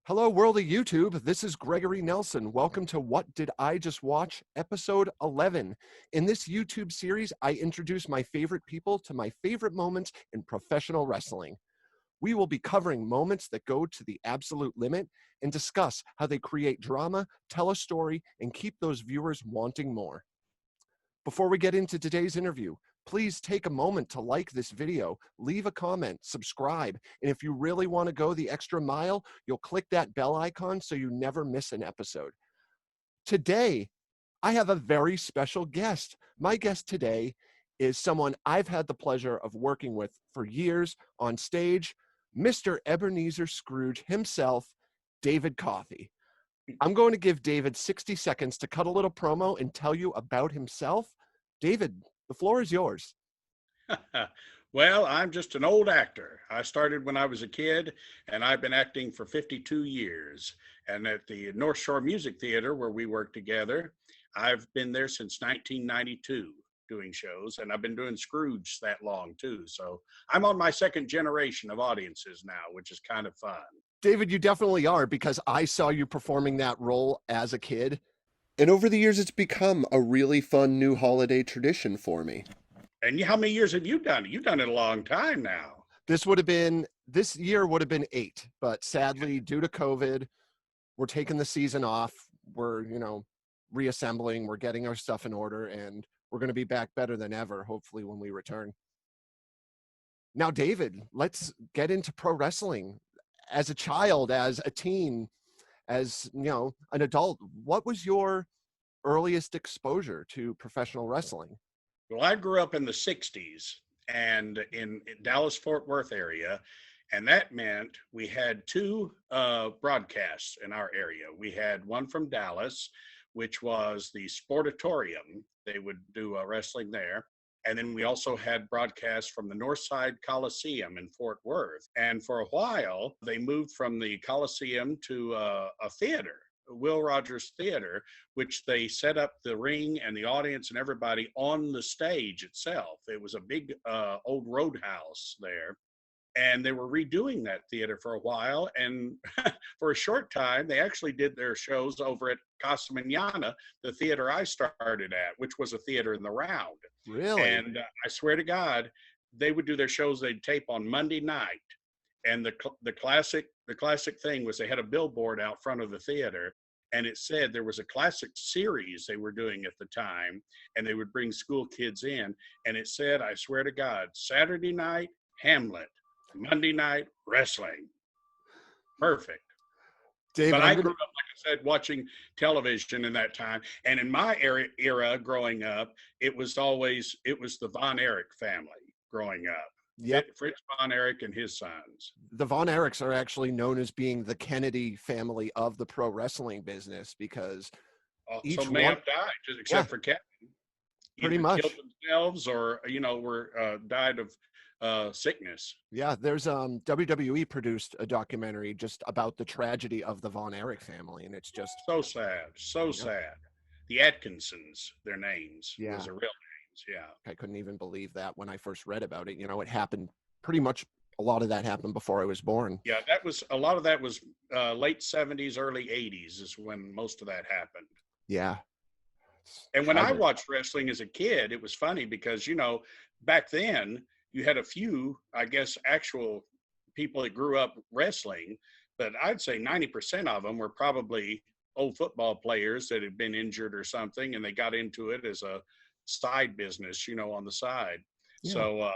Hello, world of YouTube. This is Gregory Nelson. Welcome to What Did I Just Watch, episode 11. In this YouTube series, I introduce my favorite people to my favorite moments in professional wrestling. We will be covering moments that go to the absolute limit and discuss how they create drama, tell a story, and keep those viewers wanting more. Before we get into today's interview, please take a moment to like this video, leave a comment, subscribe, and if you really want to go the extra mile, you'll click that bell icon so you never miss an episode. Today, I have a very special guest. My guest today is someone I've had the pleasure of working with for years on stage, Mr. Ebenezer Scrooge himself, David Coffey. I'm going to give David 60 seconds to cut a little promo and tell you about himself. David, the floor is yours. Well, I'm just an old actor. I started when I was a kid, and I've been acting for 52 years. And at the North Shore Music Theater, where we work together, I've been there since 1992 doing shows, and I've been doing Scrooge that long too. So I'm on my second generation of audiences now, which is kind of fun. David, you definitely are, because I saw you performing that role as a kid. And over the years, it's become a really fun new holiday tradition for me. And how many years have you done it? You've done it a long time now. This year would have been 8, but sadly, due to COVID, we're taking the season off. We're, reassembling, we're getting our stuff in order, and we're going to be back better than ever, hopefully, when we return. Now, David, let's get into pro wrestling. As a child, as a teen, as, an adult, what was your earliest exposure to professional wrestling? Well, I grew up in the 60s and in Dallas-Fort Worth area, and that meant we had two broadcasts in our area. We had one from Dallas, which was the Sportatorium. They would do wrestling there. And then we also had broadcasts from the Northside Coliseum in Fort Worth. And for a while, they moved from the Coliseum to a theater, Will Rogers Theater, which they set up the ring and the audience and everybody on the stage itself. It was a big old roadhouse there. And they were redoing that theater for a while. And for a short time, they actually did their shows over at Casa Manana, the theater I started at, which was a theater in the Round. Really? And I swear to God, they would do their shows, they'd tape on Monday night. And the classic thing was they had a billboard out front of the theater, and it said there was a classic series they were doing at the time, and they would bring school kids in, and it said, I swear to God, Saturday night, Hamlet, Monday night, wrestling. Perfect. David, but I grew up, like I said, watching television in that time. And in my era growing up, it was the Von Erich family growing up. Yep. Fritz Von Erich and his sons. The Von Erichs are actually known as being the Kennedy family of the pro wrestling business, because each so may have died, except for Kevin. Pretty much killed themselves, or were died of sickness. Yeah, there's WWE produced a documentary just about the tragedy of the Von Erich family, and it's just so sad, sad. The Atkinsons, their names, was their real names. Yeah, I couldn't even believe that when I first read about it. It happened pretty much. A lot of that happened before I was born. Yeah, a lot of that was late 70s, early 80s is when most of that happened. Yeah. And when I watched wrestling as a kid, it was funny because, back then you had a few, I guess, actual people that grew up wrestling, but I'd say 90% of them were probably old football players that had been injured or something, and they got into it as a side business, on the side. Yeah. So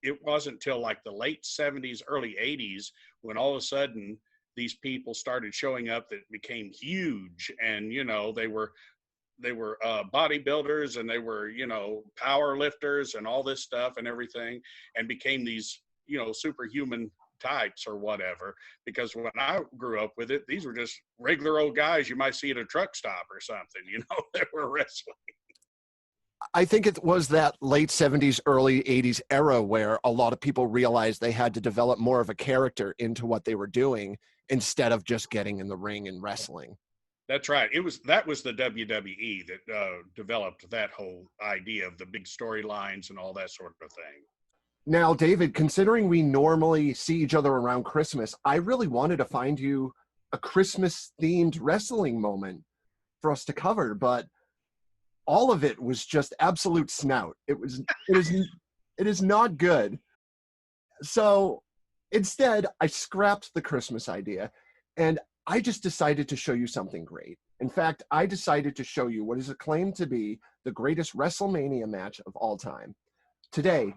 it wasn't till like the late 70s, early 80s, when all of a sudden these people started showing up that became huge, and, they were bodybuilders, and they were, power lifters and all this stuff and everything, and became these, superhuman types or whatever. Because when I grew up with it, these were just regular old guys you might see at a truck stop or something, that were wrestling. I think it was that late 70s, early 80s era where a lot of people realized they had to develop more of a character into what they were doing instead of just getting in the ring and wrestling. That's right. That was the WWE that developed that whole idea of the big storylines and all that sort of thing. Now, David, considering we normally see each other around Christmas, I really wanted to find you a Christmas themed wrestling moment for us to cover, but all of it was just absolute snout. It is not good. So instead, I scrapped the Christmas idea and I just decided to show you something great. In fact, I decided to show you what is acclaimed to be the greatest WrestleMania match of all time. Today,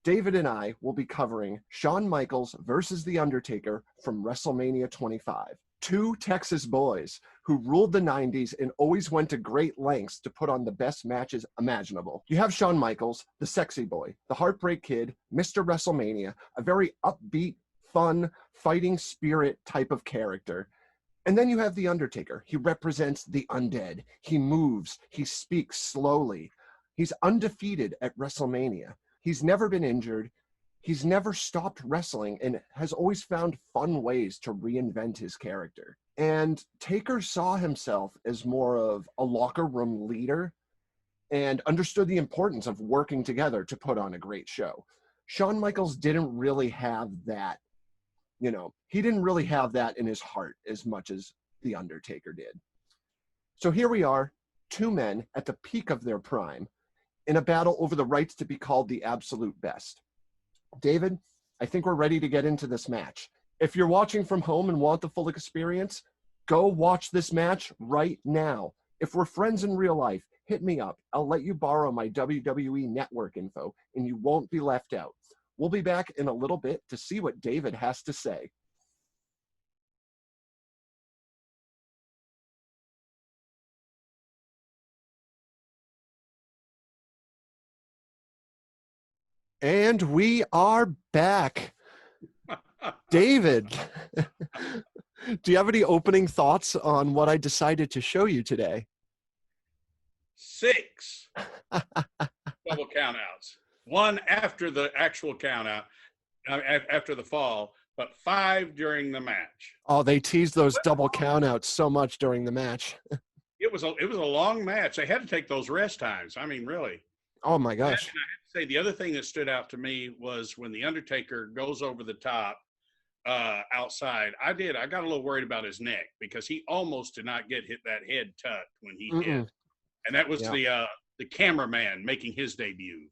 David and I will be covering Shawn Michaels versus The Undertaker from WrestleMania 25. Two Texas boys who ruled the 90s and always went to great lengths to put on the best matches imaginable. You have Shawn Michaels, the sexy boy, the Heartbreak Kid, Mr. WrestleMania, a very upbeat, fun, fighting spirit type of character. And then you have The Undertaker. He represents the undead. He moves. He speaks slowly. He's undefeated at WrestleMania. He's never been injured. He's never stopped wrestling and has always found fun ways to reinvent his character. And Taker saw himself as more of a locker room leader and understood the importance of working together to put on a great show. Shawn Michaels didn't really have that, he didn't really have that in his heart as much as The Undertaker did. So here we are, two men at the peak of their prime in a battle over the rights to be called the absolute best. David, I think we're ready to get into this match. If you're watching from home and want the full experience, go watch this match right now. If we're friends in real life, hit me up. I'll let you borrow my WWE Network info, and you won't be left out. We'll be back in a little bit to see what David has to say. And we are back. David, do you have any opening thoughts on what I decided to show you today? 6 double countouts. One after the actual countout, after the fall, but 5 during the match. Oh, they teased those double countouts so much during the match. It was a long match. They had to take those rest times. I mean, really. Oh my gosh. And I have to say, the other thing that stood out to me was when the Undertaker goes over the top outside. I got a little worried about his neck because he almost did not get that head tucked when he hit, and that was the cameraman making his debut.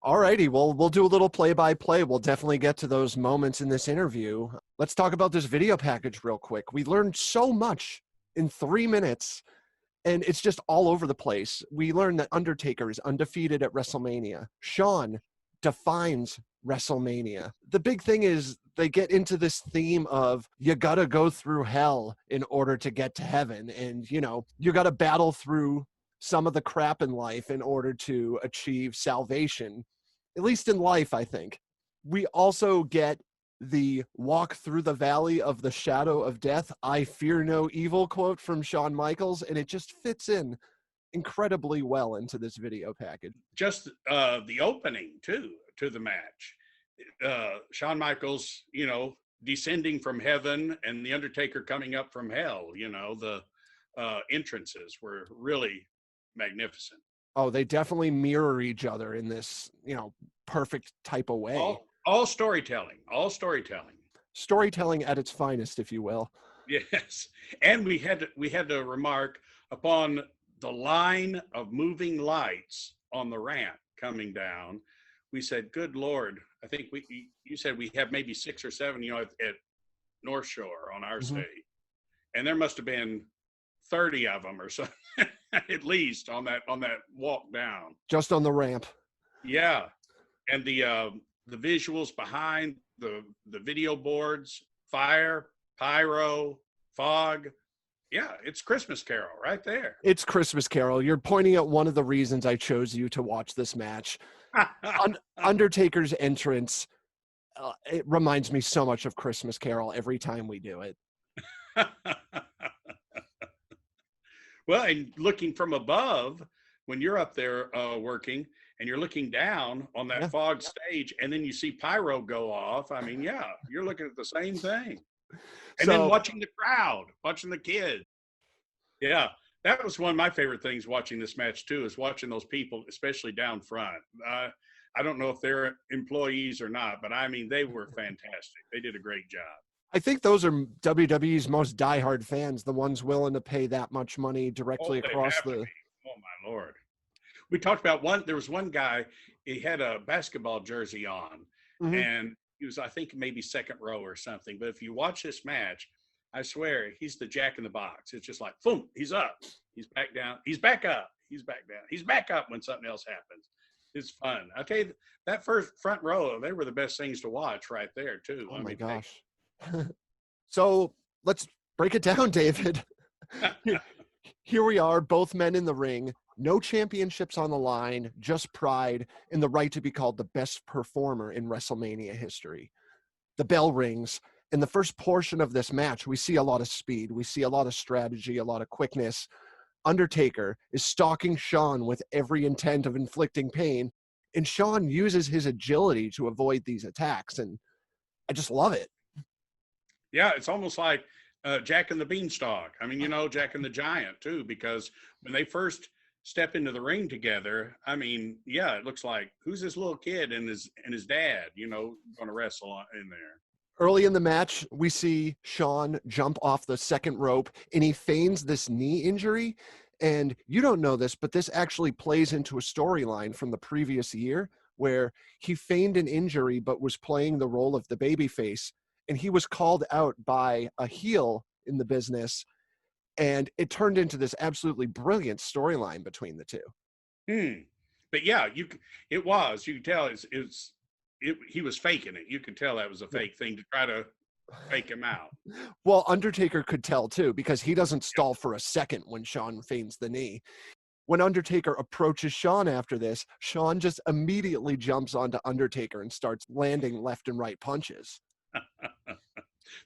All righty, well, we'll do a little play-by-play. We'll definitely get to those moments in this interview. Let's talk about this video package real quick. We learned so much in 3 minutes, and it's just all over the place. We learned that Undertaker is undefeated at WrestleMania. Shawn defines WrestleMania. The big thing is they get into this theme of you gotta go through hell in order to get to heaven, and you gotta battle through some of the crap in life in order to achieve salvation, at least in life, I think. We also get the walk through the valley of the shadow of death, I fear no evil quote from Shawn Michaels, and it just fits in incredibly well into this video package. Just the opening to the match. Shawn Michaels, descending from heaven, and the Undertaker coming up from hell. The entrances were really magnificent. Oh, they definitely mirror each other in this, perfect type of way. All storytelling. Storytelling at its finest, if you will. Yes. And we had to remark upon the line of moving lights on the ramp coming down. We said, good Lord, I think you said we have maybe 6 or 7, at North Shore on our state. And there must have been 30 of them or so, at least on that walk down. Just on the ramp. Yeah. And the visuals behind the video boards, fire, pyro, fog. Yeah, it's Christmas Carol right there. It's Christmas Carol. You're pointing at one of the reasons I chose you to watch this match. Undertaker's entrance, it reminds me so much of Christmas Carol every time we do it. Well, and looking from above, when you're up there working and you're looking down on that fog stage and then you see pyro go off, I mean, yeah, you're looking at the same thing. And then watching the crowd, watching the kids. Yeah, that was one of my favorite things watching this match too, is watching those people, especially down front. I don't know if they're employees or not, but I mean, they were fantastic. They did a great job. I think those are WWE's most diehard fans, the ones willing to pay that much money Oh, directly they across have to the. be. Oh my Lord. We talked about one. There was one guy. He had a basketball jersey on, Mhm. and he was, I think, maybe second row or something. But if you watch this match, I swear he's the Jack in the Box. It's just like, boom, he's up, he's back down, he's back up, he's back down, he's back up when something else happens. It's fun. I tell you, that first front row, they were the best things to watch right there too. Oh I my mean, gosh. So let's break it down, David. Here here we are, both men in the ring, no championships on the line, just pride and the right to be called the best performer in WrestleMania history. The bell rings. In the first portion of this match, we see a lot of speed. We see a lot of strategy, a lot of quickness. Undertaker is stalking Shawn with every intent of inflicting pain, and Shawn uses his agility to avoid these attacks. And I just love it. yeah, it's almost like Jack and the Beanstalk. I mean, Jack and the Giant too, because when they first step into the ring together, I mean, yeah, it looks like who's this little kid and his dad, going to wrestle in there. Early in the match, we see Shawn jump off the second rope and he feigns this knee injury. And you don't know this, but this actually plays into a storyline from the previous year where he feigned an injury but was playing the role of the babyface. And he was called out by a heel in the business. And it turned into this absolutely brilliant storyline between the two. But yeah, it was. You could tell he was faking it. You could tell that was a fake thing to try to fake him out. Well, Undertaker could tell too, because he doesn't stall for a second when Shawn feigns the knee. When Undertaker approaches Shawn after this, Shawn just immediately jumps onto Undertaker and starts landing left and right punches.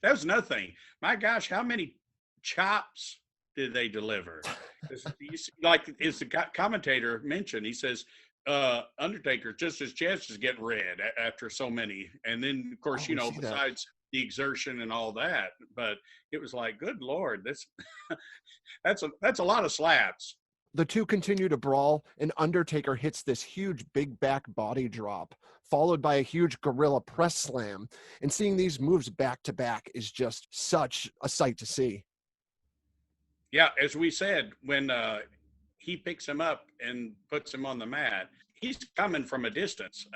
That was another thing. My gosh, how many chops did they deliver? Like as the commentator mentioned, he says, Undertaker, just his chest is getting red after so many. And then, of course, besides the exertion and all that, but it was like, good Lord, that's a lot of slaps. The two continue to brawl, and Undertaker hits this huge big back body drop, followed by a huge gorilla press slam. And seeing these moves back to back is just such a sight to see. Yeah, as we said, when he picks him up and puts him on the mat, he's coming from a distance.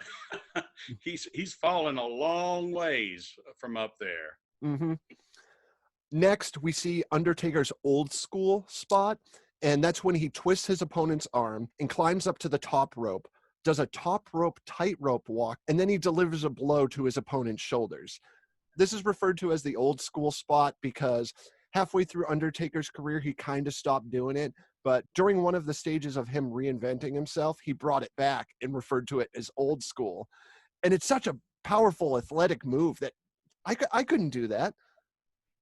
he's fallen a long ways from up there. Mm-hmm. Next, we see Undertaker's old school spot, and that's when he twists his opponent's arm and climbs up to the top rope, does a top rope tightrope walk, and then he delivers a blow to his opponent's shoulders. This is referred to as the old school spot because halfway through Undertaker's career, he kind of stopped doing it. But during one of the stages of him reinventing himself, he brought it back and referred to it as old school. And it's such a powerful athletic move that I couldn't do that.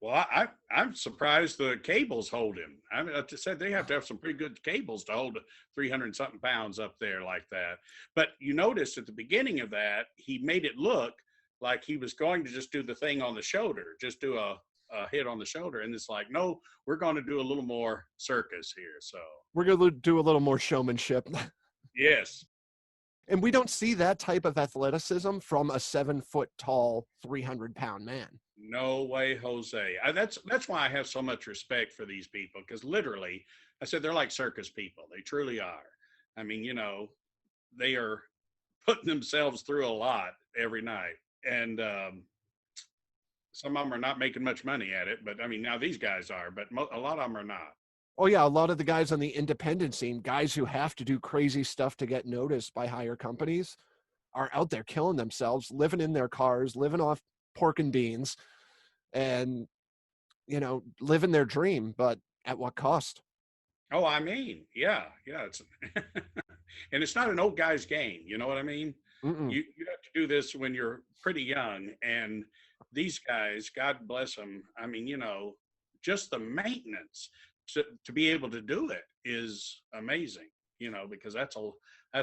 Well, I'm surprised the cables hold him. I mean, I said they have to have some pretty good cables to hold 300 something pounds up there like that. But you notice at the beginning of that, he made it look like he was going to just do the thing on the shoulder, just do a hit on the shoulder. And it's like, no, we're going to do a little more circus here. So we're going to do a little more showmanship. Yes. And we don't see that type of athleticism from a 7 foot tall, 300-pound man. No way, Jose. That's why I have so much respect for these people, because literally, I said they're like circus people. They truly are. I mean, they are putting themselves through a lot every night. And some of them are not making much money at it. But I mean, now these guys are, but a lot of them are not. Oh, yeah. A lot of the guys on the independent scene, guys who have to do crazy stuff to get noticed by higher companies, are out there killing themselves, living in their cars, living off pork and beans, and, living their dream. But at what cost? Oh, I mean, yeah. It's and it's not an old guy's game. You know what I mean? You have to do this when you're pretty young. And these guys, God bless them. I mean, just the maintenance to be able to do it is amazing, because that's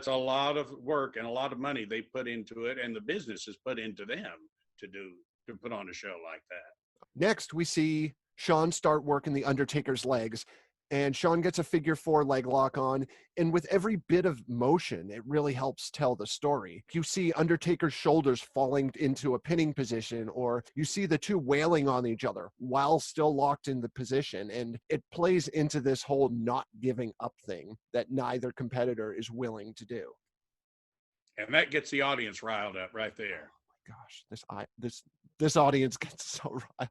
a lot of work and a lot of money they put into it, and the business is put into them to put on a show like that. Next, we see Shawn start working the Undertaker's legs, and Shawn gets a figure 4 leg lock on. And with every bit of motion, it really helps tell the story. You see Undertaker's shoulders falling into a pinning position, or you see the two wailing on each other while still locked in the position. And it plays into this whole not giving up thing that neither competitor is willing to do. And that gets the audience riled up right there. Oh my gosh, this audience gets so riled.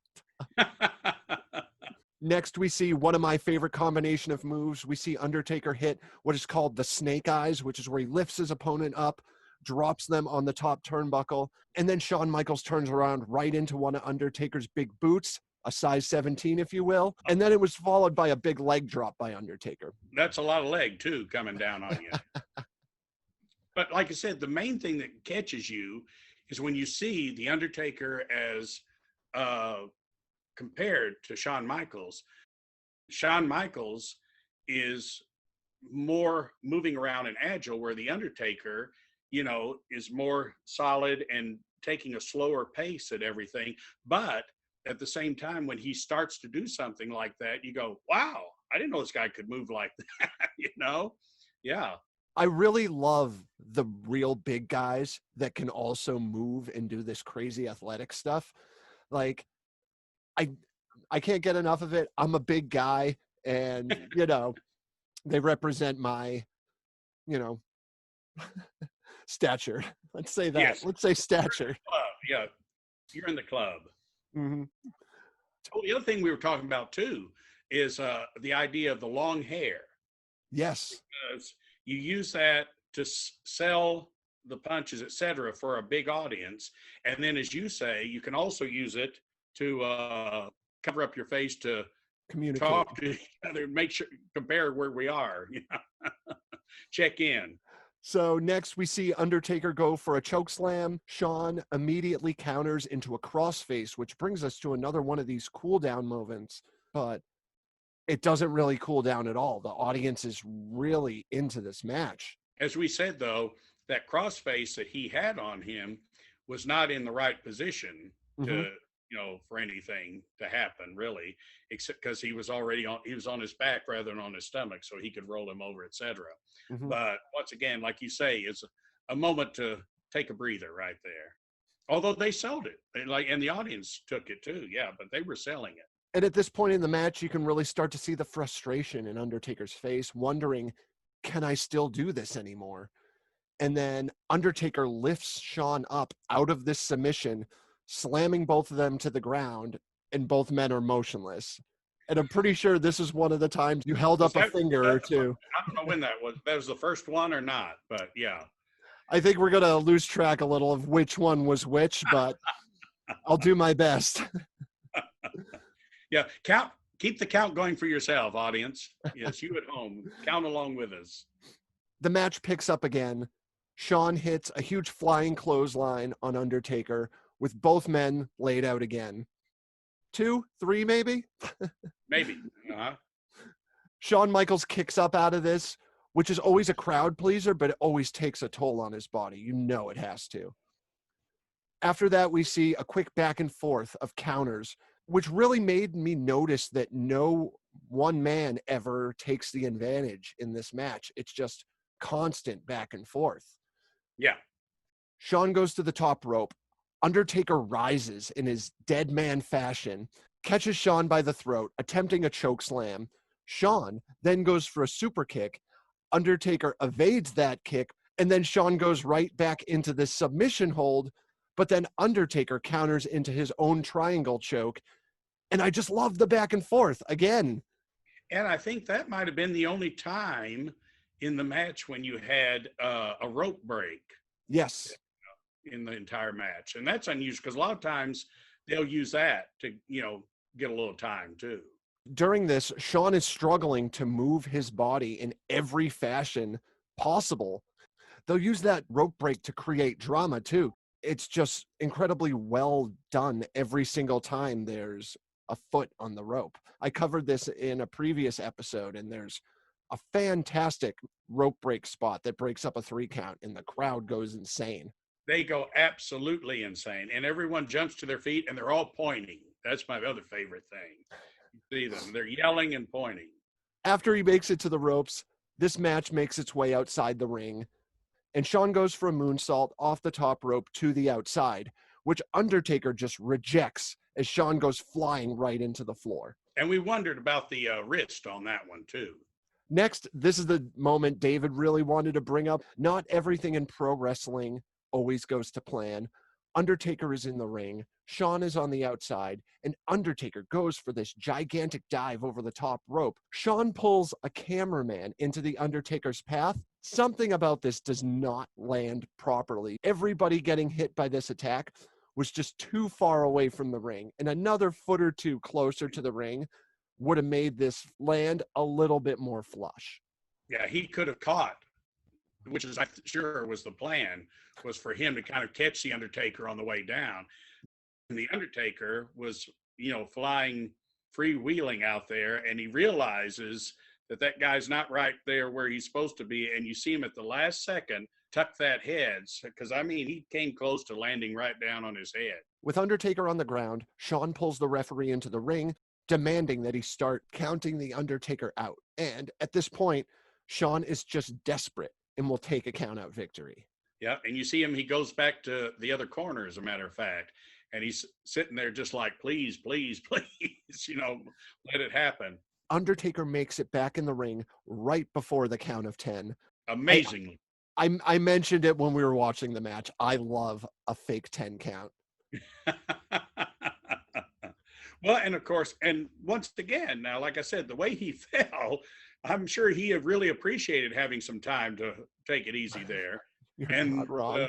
Next, we see one of my favorite combination of moves. We see Undertaker hit what is called the snake eyes, which is where he lifts his opponent up, drops them on the top turnbuckle, and then Shawn Michaels turns around right into one of Undertaker's big boots, a size 17, if you will. And then it was followed by a big leg drop by Undertaker. That's a lot of leg, too, coming down on you. But like I said, the main thing that catches you is when you see the Undertaker as compared to Shawn Michaels. Shawn Michaels is more moving around and agile, where the Undertaker, is more solid and taking a slower pace at everything. But at the same time, when he starts to do something like that, you go, wow, I didn't know this guy could move like that, Yeah. I really love the real big guys that can also move and do this crazy athletic stuff. Like, I can't get enough of it. I'm a big guy, and they represent my stature. Let's say that. Yes. Let's say stature. Yeah, you're in the club. Mm-hmm. Oh, the other thing we were talking about too is the idea of the long hair. Yes. Because you use that to sell the punches, etc., for a big audience, and then, as you say, you can also use it to cover up your face, to communicate, talk to each other, make sure, compare where we are, check in. So next we see Undertaker go for a choke slam. Shawn immediately counters into a crossface, which brings us to another one of these cool down moments, but it doesn't really cool down at all. The audience is really into this match. As we said, though, that crossface that he had on him was not in the right position to, for anything to happen, really, except because he was on his back rather than on his stomach, so he could roll him over, etc. But once again, like you say, it's a moment to take a breather right there. Although they sold it, and the audience took it too, yeah, but they were selling it. And at this point in the match, you can really start to see the frustration in Undertaker's face, wondering, can I still do this anymore? And then Undertaker lifts Shawn up out of this submission, slamming both of them to the ground, and both men are motionless. And I'm pretty sure this is one of the times you held up a finger or two. I don't know when that was. That was the first one or not, but yeah. I think we're going to lose track a little of which one was which, but I'll do my best. Yeah, keep the count going for yourself, audience. Yes, you at home, count along with us. The match picks up again. Shawn hits a huge flying clothesline on Undertaker with both men laid out again. 2, 3, maybe? Maybe. Shawn Michaels kicks up out of this, which is always a crowd pleaser, but it always takes a toll on his body. You know it has to. After that, we see a quick back and forth of counters, which really made me notice that no one man ever takes the advantage in this match. It's just constant back and forth. Yeah. Shawn goes to the top rope. Undertaker rises in his dead man fashion, catches Shawn by the throat, attempting a choke slam. Shawn then goes for a super kick. Undertaker evades that kick, and then Shawn goes right back into the submission hold, but then Undertaker counters into his own triangle choke. And I just love the back and forth again. And I think that might have been the only time in the match when you had a rope break. Yes. In the entire match. And that's unusual because a lot of times they'll use that to, get a little time too. During this, Shawn is struggling to move his body in every fashion possible. They'll use that rope break to create drama too. It's just incredibly well done every single time there's a foot on the rope. I covered this in a previous episode, and there's a fantastic rope break spot that breaks up a 3 count, and the crowd goes insane. They go absolutely insane, and everyone jumps to their feet, and they're all pointing. That's my other favorite thing. You see them. They're yelling and pointing. After he makes it to the ropes, this match makes its way outside the ring, and Shawn goes for a moonsault off the top rope to the outside, which Undertaker just rejects as Shawn goes flying right into the floor. And we wondered about the wrist on that one, too. Next, this is the moment David really wanted to bring up. Not everything in pro wrestling always goes to plan. Undertaker is in the ring, Shawn is on the outside, and Undertaker goes for this gigantic dive over the top rope. Shawn pulls a cameraman into the Undertaker's path. Something about this does not land properly. Everybody getting hit by this attack was just too far away from the ring, and another foot or two closer to the ring would have made this land a little bit more flush. Yeah, he could have caught, which is, I'm sure, was the plan, was for him to kind of catch the Undertaker on the way down. And the Undertaker was, flying, freewheeling out there, and he realizes that guy's not right there where he's supposed to be. And you see him at the last second tuck that head, because, he came close to landing right down on his head. With Undertaker on the ground, Shawn pulls the referee into the ring, demanding that he start counting the Undertaker out. And at this point, Shawn is just desperate and will take a count-out victory. Yeah, and you see him, he goes back to the other corner, as a matter of fact, and he's sitting there just like, please, please, please, let it happen. Undertaker makes it back in the ring right before the count of 10. Amazingly. I mentioned it when we were watching the match. I love a fake 10 count. Well, and of course, and once again, now, like I said, the way he fell, I'm sure he really appreciated having some time to take it easy there. You're And not wrong.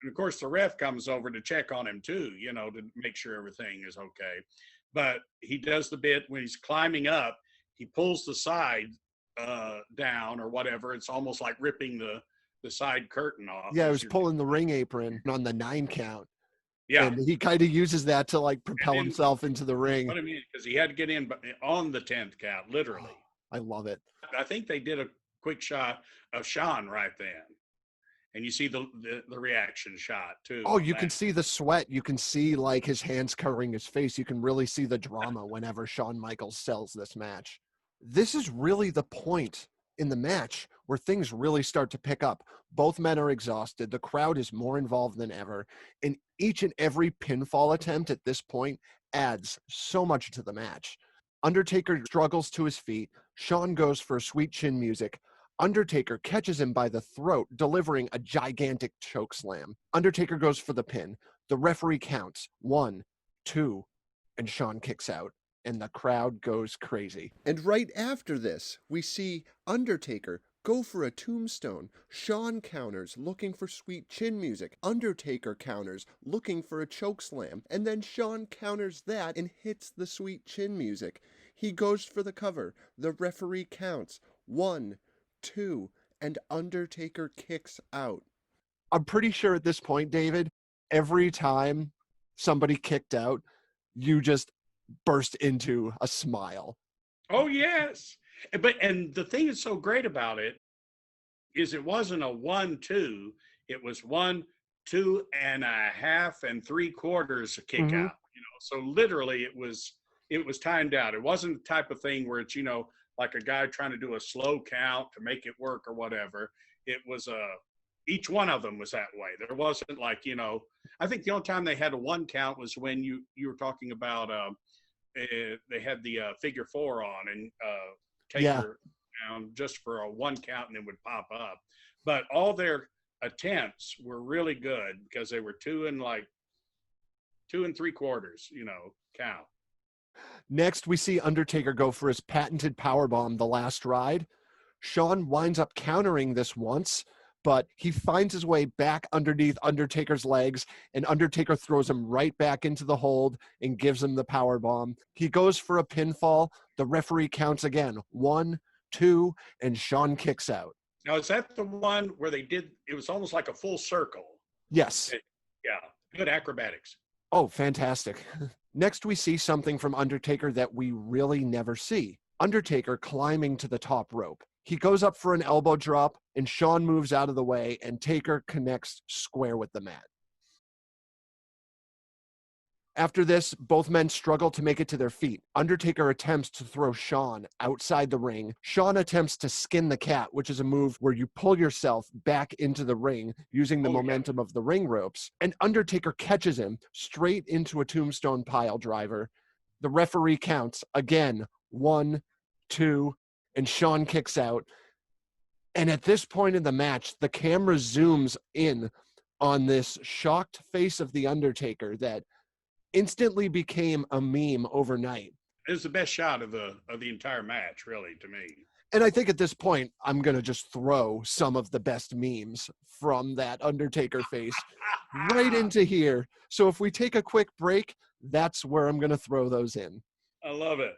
and of course, the ref comes over to check on him too, to make sure everything is okay. But he does the bit when he's climbing up, he pulls the side down or whatever. It's almost like ripping the side curtain off. Yeah, he was pulling the ring apron on the 9 count. Yeah. And he kind of uses that to propel himself into the ring. What I mean, because he had to get in on the 10th count, literally. I love it. I think they did a quick shot of Shawn right then. And you see the reaction shot too. Oh, you can see the sweat. You can see his hands covering his face. You can really see the drama whenever Shawn Michaels sells this match. This is really the point in the match where things really start to pick up. Both men are exhausted. The crowd is more involved than ever. And each and every pinfall attempt at this point adds so much to the match. Undertaker struggles to his feet. Shawn goes for sweet chin music. Undertaker catches him by the throat, delivering a gigantic choke slam. Undertaker goes for the pin. The referee counts 1, 2, and Shawn kicks out. And the crowd goes crazy. And right after this, we see Undertaker go for a tombstone. Shawn counters, looking for sweet chin music. Undertaker counters, looking for a choke slam. And then Shawn counters that and hits the sweet chin music. He goes for the cover. The referee counts 1, 2, and Undertaker kicks out. I'm pretty sure at this point, David, every time somebody kicked out, you just burst into a smile. Oh, yes. And the thing that's so great about it is it wasn't a 1-2. It was 1, 2 and a half and 3/4 kick out. So literally it was timed out. It wasn't the type of thing where it's, like a guy trying to do a slow count to make it work or whatever. It was each one of them was that way. There wasn't like, I think the only time they had a 1 count was when you were talking about they had the figure 4 on and Taker down just for a 1 count and it would pop up. But all their attempts were really good because they were 2 and 3/4, count. Next, we see Undertaker go for his patented powerbomb, the last ride. Shawn winds up countering this once, but he finds his way back underneath Undertaker's legs, and Undertaker throws him right back into the hold and gives him the powerbomb. He goes for a pinfall. The referee counts again, 1, 2, and Shawn kicks out. Now, is that the one where it was almost like a full circle? Yes. Yeah, good acrobatics. Oh, fantastic. Next, we see something from Undertaker that we really never see. Undertaker climbing to the top rope. He goes up for an elbow drop, and Shawn moves out of the way, and Taker connects square with the mat. After this, both men struggle to make it to their feet. Undertaker attempts to throw Shawn outside the ring. Shawn attempts to skin the cat, which is a move where you pull yourself back into the ring using the momentum of the ring ropes. And Undertaker catches him straight into a tombstone pile driver. The referee counts again, 1, 2, and Shawn kicks out. And at this point in the match, the camera zooms in on this shocked face of The Undertaker that instantly became a meme overnight. It was the best shot of the entire match, really, to me. And I think at this point, I'm going to just throw some of the best memes from that Undertaker face right into here. So if we take a quick break, that's where I'm going to throw those in. I love it.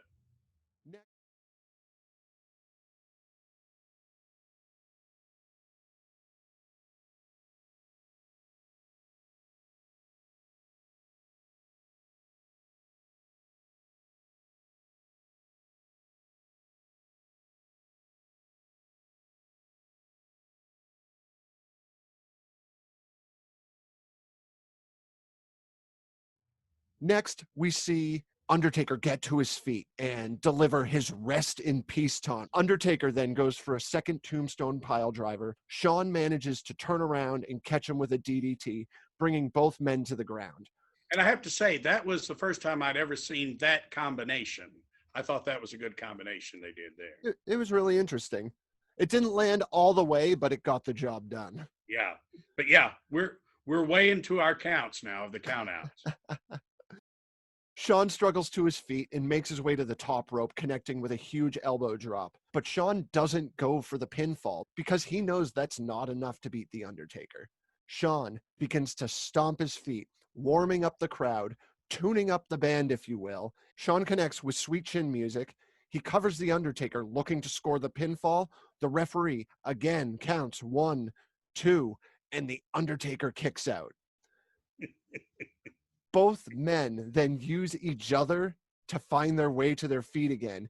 Next, we see Undertaker get to his feet and deliver his rest in peace taunt. Undertaker then goes for a second tombstone pile driver. Shawn manages to turn around and catch him with a DDT, bringing both men to the ground. And I have to say, that was the first time I'd ever seen that combination. I thought that was a good combination they did there. It was really interesting. It didn't land all the way, but it got the job done. Yeah. But yeah, we're way into our counts now of the countouts. Shawn struggles to his feet and makes his way to the top rope, connecting with a huge elbow drop. But Shawn doesn't go for the pinfall because he knows that's not enough to beat The Undertaker. Shawn begins to stomp his feet, warming up the crowd, tuning up the band, if you will. Shawn connects with sweet chin music. He covers The Undertaker, looking to score the pinfall. The referee again counts 1, 2, and The Undertaker kicks out. Both men then use each other to find their way to their feet again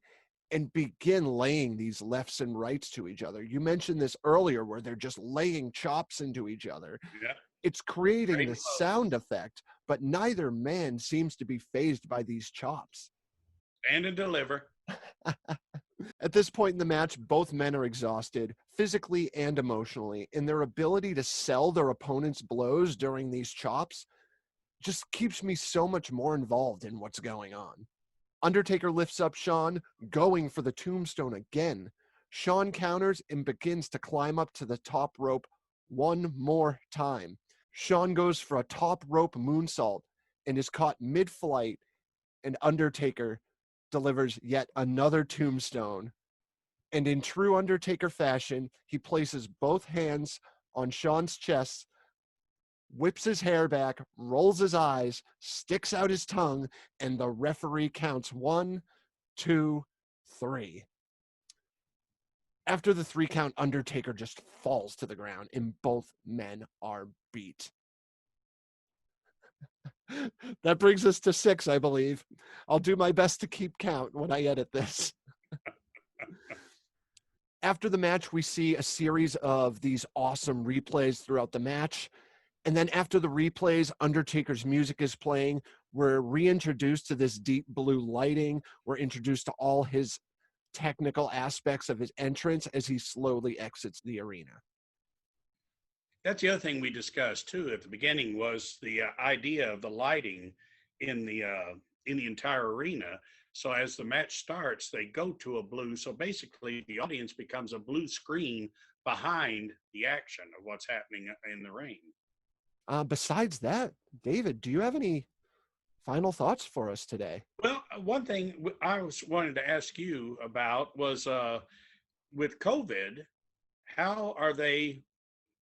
and begin laying these lefts and rights to each other. You mentioned this earlier where they're just laying chops into each other. Yeah. It's creating this sound effect, but neither man seems to be fazed by these chops. And to deliver. At this point in the match, both men are exhausted, physically and emotionally, and their ability to sell their opponent's blows during these chops just keeps me so much more involved in what's going on. Undertaker lifts up Shawn, going for the tombstone again. Shawn counters and begins to climb up to the top rope one more time. Shawn goes for a top rope moonsault and is caught mid-flight, and Undertaker delivers yet another tombstone. And in true Undertaker fashion, he places both hands on Shawn's chest, whips his hair back, rolls his eyes, sticks out his tongue, and the referee counts 1, 2, 3. After the 3 count, Undertaker just falls to the ground, and both men are beat. That brings us to 6, I believe. I'll do my best to keep count when I edit this. After the match, we see a series of these awesome replays throughout the match. And then after the replays, Undertaker's music is playing. We're reintroduced to this deep blue lighting. We're introduced to all his technical aspects of his entrance as he slowly exits the arena. That's the other thing we discussed too at the beginning was the idea of the lighting in the entire arena. So as the match starts, they go to a blue. So basically, the audience becomes a blue screen behind the action of what's happening in the ring. Besides that, David, do you have any final thoughts for us today? Well, one thing I was wanting to ask you about was with COVID, how are they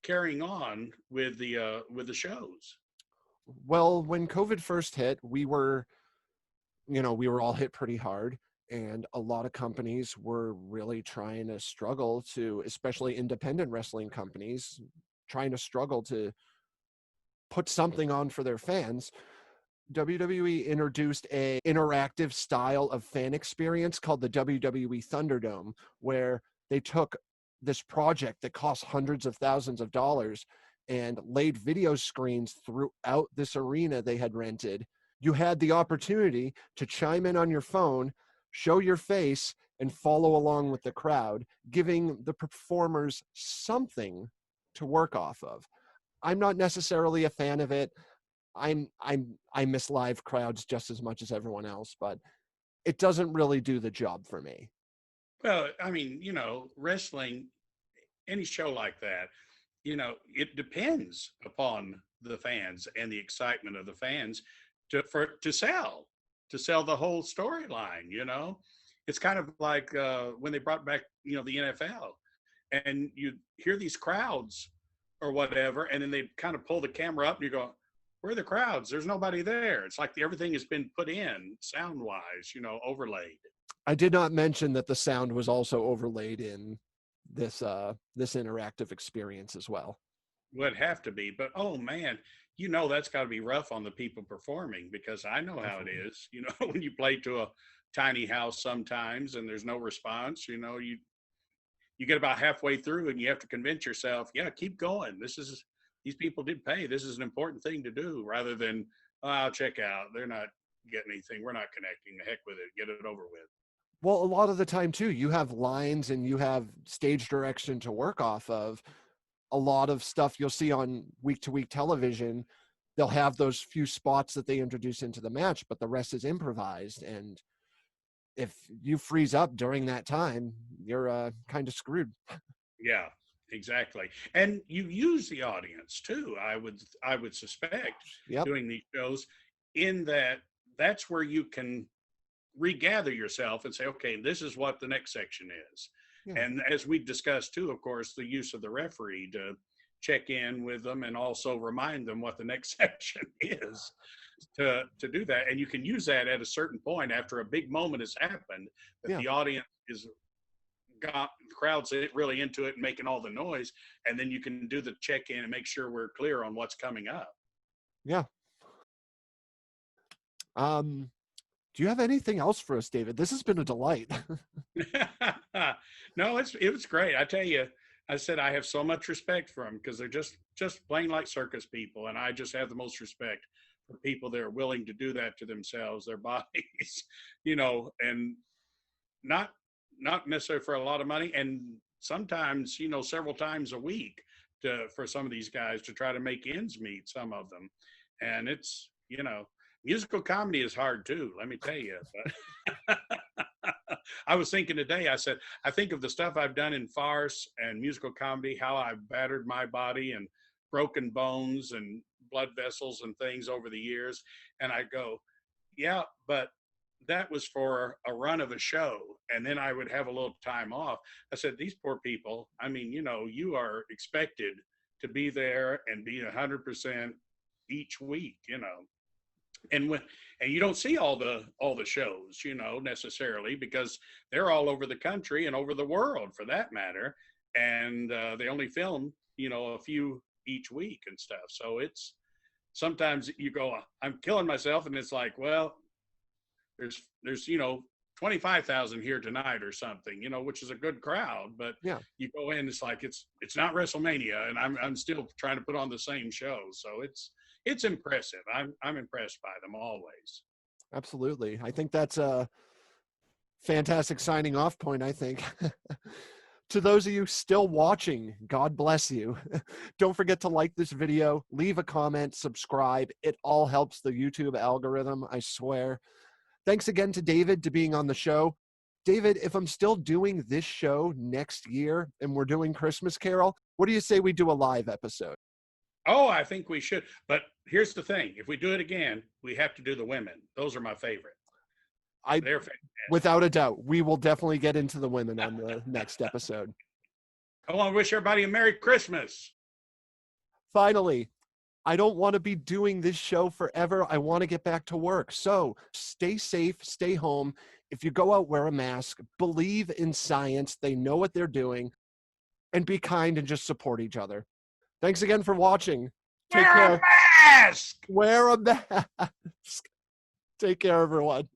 carrying on with the shows? Well, when COVID first hit, we were all hit pretty hard, and a lot of companies were really trying to struggle to, especially independent wrestling companies, trying to struggle to put something on for their fans. WWE introduced a interactive style of fan experience called the WWE Thunderdome, where they took this project that cost hundreds of thousands of dollars and laid video screens throughout this arena they had rented You had the opportunity to chime in on your phone, show your face, and follow along with the crowd, giving the performers something to work off of. I'm not necessarily a fan of it. I miss live crowds just as much as everyone else, but it doesn't really do the job for me. Well, I mean, wrestling, any show like that, it depends upon the fans and the excitement of the fans to sell the whole storyline. It's kind of like when they brought back the NFL, and you hear these crowds or whatever, and then they kind of pull the camera up, and you go, "Where are the crowds? There's nobody there." It's like everything has been put in sound wise, overlaid. I did not mention that the sound was also overlaid in this interactive experience as well. Would have to be, but oh man, that's got to be rough on the people performing, because I know how it Definitely. is. When you play to a tiny house sometimes and there's no response, you get about halfway through and you have to convince yourself, yeah, keep going. These people did pay. This is an important thing to do, rather than, "Oh, I'll check out. They're not getting anything. We're not connecting. The heck with it. Get it over with." Well, a lot of the time too, you have lines and you have stage direction to work off of. A lot of stuff you'll see on week to week television, they'll have those few spots that they introduce into the match, but the rest is improvised. And if you freeze up during that time, you're kind of screwed. Yeah, exactly. And you use the audience too. I would suspect, Yep. doing these shows, in that's where you can regather yourself and say, okay, this is what the next section is. Yeah. And as we discussed too, of course, the use of the referee to check in with them and also remind them what the next section is, to do that. And you can use that at a certain point after a big moment has happened, that Yeah. the audience is got the crowd's really into it and making all the noise, and then you can do the check in and make sure we're clear on what's coming up. Yeah. Do you have anything else for us, David? This has been a delight. No, it was great. I tell you, I said I have so much respect for them, because they're just plain like circus people, and I just have the most respect for people that are willing to do that to themselves, their bodies, and not not necessarily for a lot of money, and sometimes several times a week, for some of these guys to try to make ends meet, some of them. And it's musical comedy is hard too, let me tell you. But I was thinking today, I said, I think of the stuff I've done in farce and musical comedy, how I've battered my body and broken bones and blood vessels and things over the years, and I go, yeah, but that was for a run of a show, and then I would have a little time off. I said, these poor people, I mean, you are expected to be there and be 100% each week, and when and you don't see all the shows, necessarily, because they're all over the country and over the world for that matter, and they only film a few each week and stuff. So it's sometimes you go, I'm killing myself, and it's like, well, there's 25,000 here tonight or something, which is a good crowd, but Yeah, you go in, it's like it's not WrestleMania, and I'm still trying to put on the same show. So it's impressive. I'm impressed by them always. absolutely. I think that's a fantastic signing off point, I think. To those of you still watching, God bless you. Don't forget to like this video, leave a comment, subscribe. It all helps the YouTube algorithm, I swear. Thanks again to David to being on the show. David, if I'm still doing this show next year and we're doing Christmas Carol, what do you say we do a live episode? Oh, I think we should. But here's the thing: if we do it again, we have to do the women. Those are my favorite. I, They're fantastic. without a doubt, we will definitely get into the women on the next episode. I want to wish everybody a Merry Christmas. Finally, I don't want to be doing this show forever. I want to get back to work. So stay safe, stay home. If you go out, wear a mask, believe in science. They know what they're doing, and be kind and just support each other. Thanks again for watching. Take Wear a care. mask. Wear a mask. Take care, everyone.